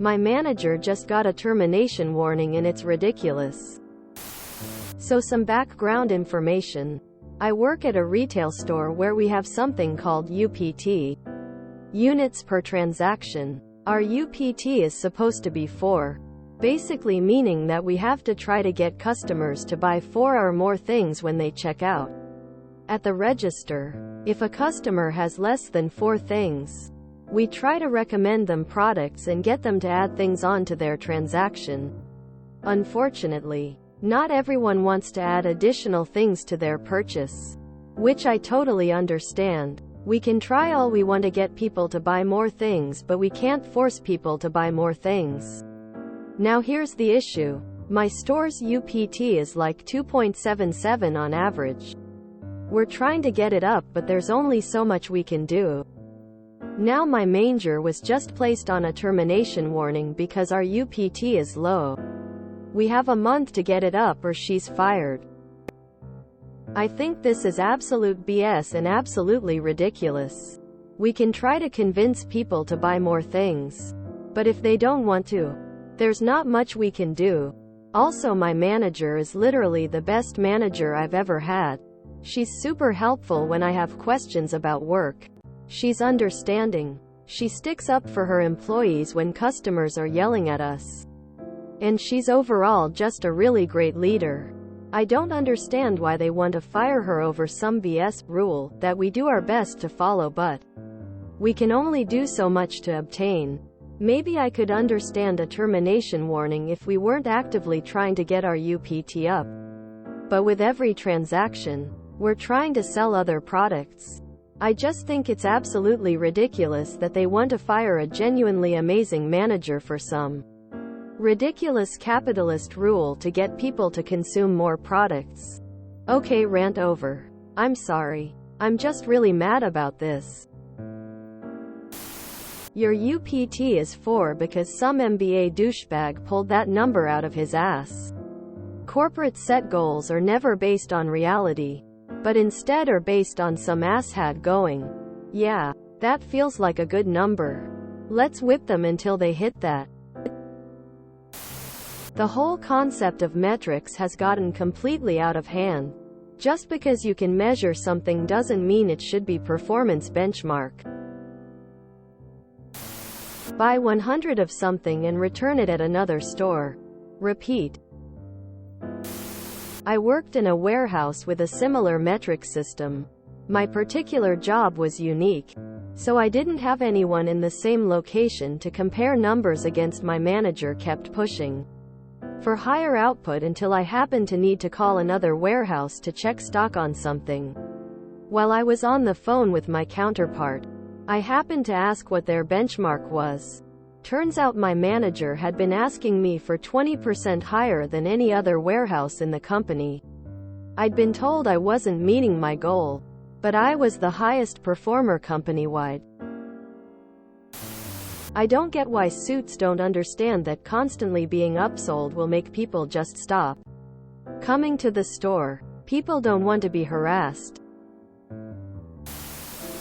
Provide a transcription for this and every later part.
My manager just got a termination warning and it's ridiculous. So some background information. I work at a retail store where we have something called UPT. Units per transaction. Our UPT is supposed to be 4. Basically meaning that we have to try to get customers to buy 4 or more things when they check out at the register. If a customer has less than 4 things, we try to recommend them products and get them to add things on to their transaction. Unfortunately, not everyone wants to add additional things to their purchase, which I totally understand. We can try all we want to get people to buy more things, but we can't force people to buy more things. Now here's the issue. My store's UPT is like 2.77 on average. We're trying to get it up, but there's only so much we can do. Now my manager was just placed on a termination warning because our UPT is low. We have a month to get it up or she's fired. I think this is absolute BS and absolutely ridiculous. We can try to convince people to buy more things, but if they don't want to, there's not much we can do. Also, my manager is literally the best manager I've ever had. She's super helpful when I have questions about work. She's understanding. She sticks up for her employees when customers are yelling at us. And she's overall just a really great leader. I don't understand why they want to fire her over some BS rule that we do our best to follow, but we can only do so much to obtain. Maybe I could understand a termination warning if we weren't actively trying to get our UPT up. But with every transaction, we're trying to sell other products. I just think it's absolutely ridiculous that they want to fire a genuinely amazing manager for some ridiculous capitalist rule to get people to consume more products. Okay, rant over. I'm sorry. I'm just really mad about this. Your UPT is 4 because some MBA douchebag pulled that number out of his ass. Corporate set goals are never based on reality, but instead are based on some asshat going, "Yeah, that feels like a good number. Let's whip them until they hit that." The whole concept of metrics has gotten completely out of hand. Just because you can measure something doesn't mean it should be performance benchmark. Buy 100 of something and return it at another store. Repeat. I worked in a warehouse with a similar metric system. My particular job was unique, so I didn't have anyone in the same location to compare numbers against. My manager kept pushing for higher output until I happened to need to call another warehouse to check stock on something. While I was on the phone with my counterpart, I happened to ask what their benchmark was. Turns out my manager had been asking me for 20% higher than any other warehouse in the company. I'd been told I wasn't meeting my goal, but I was the highest performer company-wide. I don't get why suits don't understand that constantly being upsold will make people just stop coming to the store. People don't want to be harassed.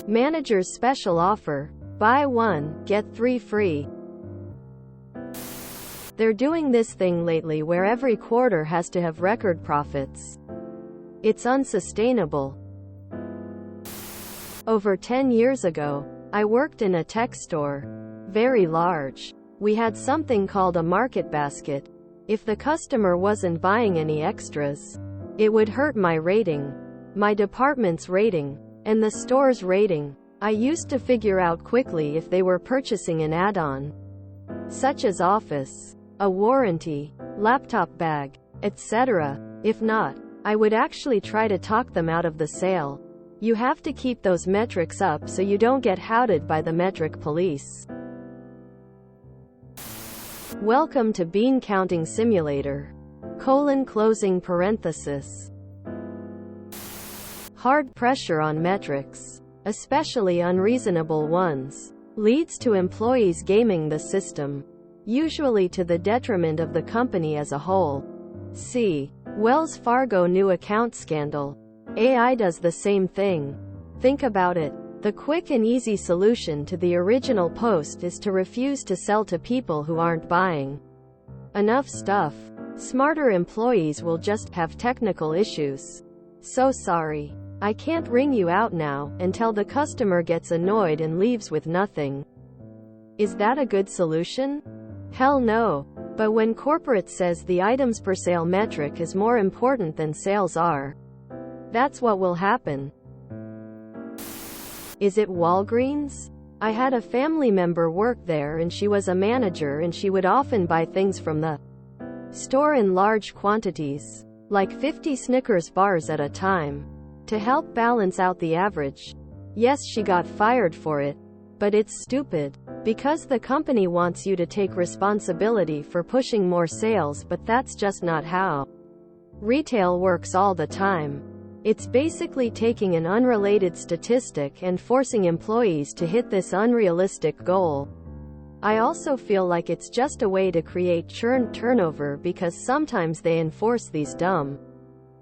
Manager's special offer: buy 1, get 3 free. They're doing this thing lately where every quarter has to have record profits. It's unsustainable. Over 10 years ago, I worked in a tech store. Very large. We had something called a market basket. If the customer wasn't buying any extras, it would hurt my rating, my department's rating, and the store's rating. I used to figure out quickly if they were purchasing an add-on, such as office, a warranty, laptop bag, etc. If not, I would actually try to talk them out of the sale. You have to keep those metrics up so you don't get hounded by the metric police. Welcome to Bean Counting Simulator. Closing parenthesis. Hard pressure on metrics, especially unreasonable ones, leads to employees gaming the system, usually to the detriment of the company as a whole. See Wells Fargo new account scandal. AI does the same thing. Think about it. The quick and easy solution to the original post is to refuse to sell to people who aren't buying enough stuff. Smarter employees will just have technical issues. So sorry. I can't ring you out now, until the customer gets annoyed and leaves with nothing. Is that a good solution? Hell no. But when corporate says the items per sale metric is more important than sales are, that's what will happen. Is it Walgreens? I had a family member work there and she was a manager and she would often buy things from the store in large quantities, like 50 Snickers bars at a time, to help balance out the average. Yes, she got fired for it, but it's stupid, because the company wants you to take responsibility for pushing more sales, but that's just not how retail works all the time. It's basically taking an unrelated statistic and forcing employees to hit this unrealistic goal. I also feel like it's just a way to create turnover, because sometimes they enforce these dumb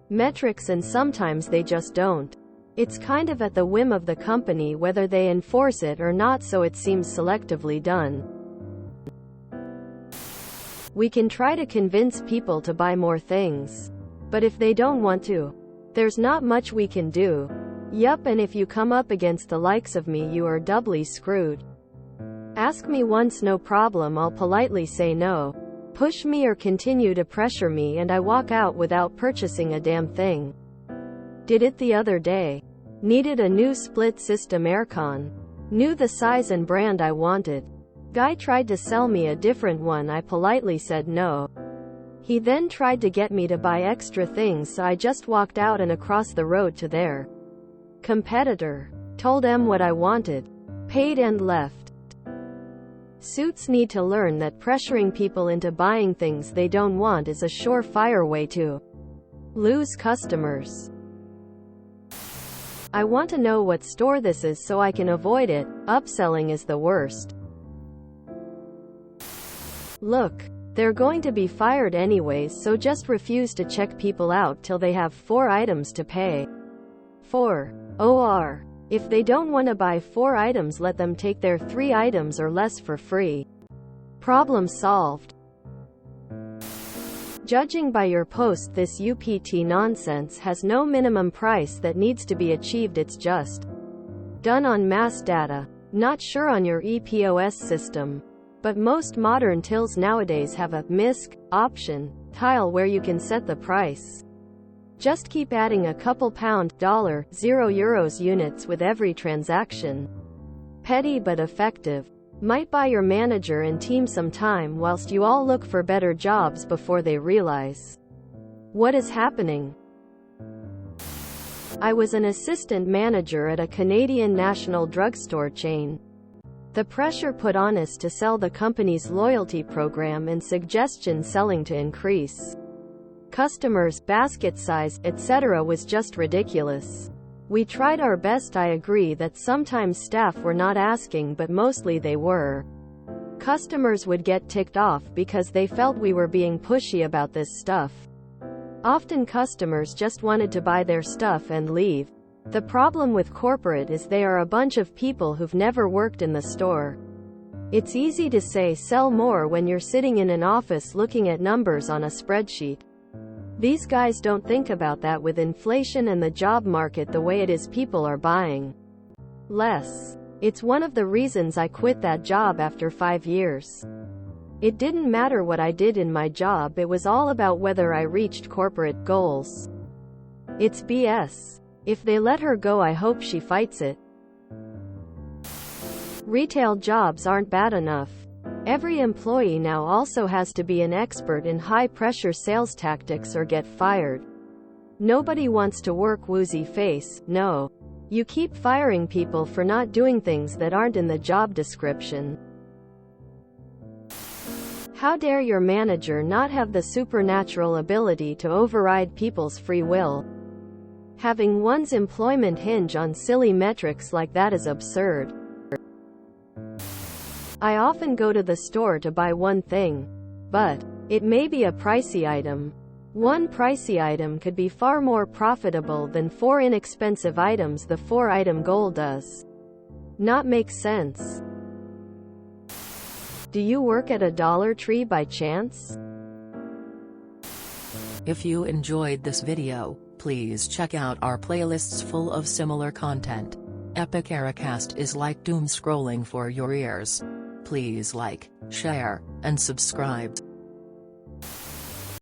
metrics and sometimes they just don't. It's kind of at the whim of the company whether they enforce it or not, so it seems selectively done. We can try to convince people to buy more things, but if they don't want to, there's not much we can do. Yup, and if you come up against the likes of me, you are doubly screwed. Ask me once, no problem, I'll politely say no. Push me or continue to pressure me and I walk out without purchasing a damn thing. Did it the other day. Needed a new split system aircon. Knew the size and brand I wanted. Guy tried to sell me a different one, I politely said no. He then tried to get me to buy extra things, so I just walked out and across the road to their competitor. Told them what I wanted. Paid and left. Suits need to learn that pressuring people into buying things they don't want is a surefire way to lose customers. I want to know what store this is so I can avoid it. Upselling is the worst. Look, they're going to be fired anyways, so just refuse to check people out till they have 4 items to pay for. Or, if they don't want to buy 4 items, let them take their 3 items or less for free. Problem solved. Judging by your post, this UPT nonsense has no minimum price that needs to be achieved, it's just done on mass data. Not sure on your EPOS system, but most modern tills nowadays have a MISC option tile where you can set the price. Just keep adding a couple pound, dollar, €0 units with every transaction. Petty but effective. Might buy your manager and team some time whilst you all look for better jobs before they realize what is happening. I was an assistant manager at a Canadian national drugstore chain. The pressure put on us to sell the company's loyalty program and suggestion selling to increase customers, basket size, etc. was just ridiculous. We tried our best. I agree that sometimes staff were not asking, but mostly they were. Customers would get ticked off because they felt we were being pushy about this stuff. Often customers just wanted to buy their stuff and leave. The problem with corporate is they are a bunch of people who've never worked in the store. It's easy to say sell more when you're sitting in an office looking at numbers on a spreadsheet. These guys don't think about that with inflation and the job market the way it is. People are buying less. It's one of the reasons I quit that job after 5 years. It didn't matter what I did in my job, it was all about whether I reached corporate goals. It's BS. If they let her go, I hope she fights it. Retail jobs aren't bad enough. Every employee now also has to be an expert in high-pressure sales tactics or get fired. Nobody wants to work woozy face, no. You keep firing people for not doing things that aren't in the job description. How dare your manager not have the supernatural ability to override people's free will? Having one's employment hinge on silly metrics like that is absurd. I often go to the store to buy one thing, but it may be a pricey item. One pricey item could be far more profitable than 4 inexpensive items the 4-item goal does. not make sense. Do you work at a Dollar Tree by chance? If you enjoyed this video, please check out our playlists full of similar content. Epic Ericast is like doom scrolling for your ears. Please like, share, and subscribe.